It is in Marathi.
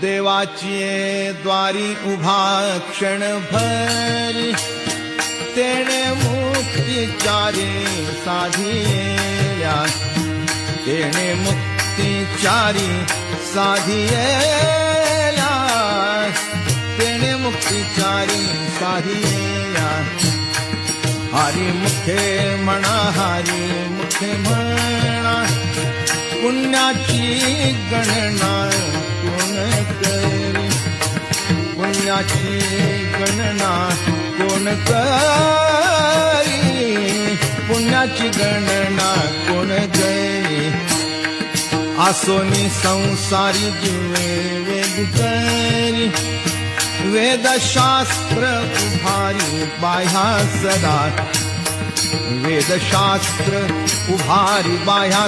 देवाची द्वारी उभा क्षणभरी, तेणे मुक्तिचारी साधिया, तेणे मुक्तिचारी साधिया, तेणे मुक्तिचारी साधिया. हरी मुखे म्हणा, हरी मुखे म्हणा, पुण्याची गणना कोण करी, पुण्याची गणना कोण करी, पुण्याची गणना कोण करी. आसोनी संसारी जीवे वेद करी, वेदशास्त्र उभारी बाह्या सदा, वेदशास्त्र उभारी बाह्या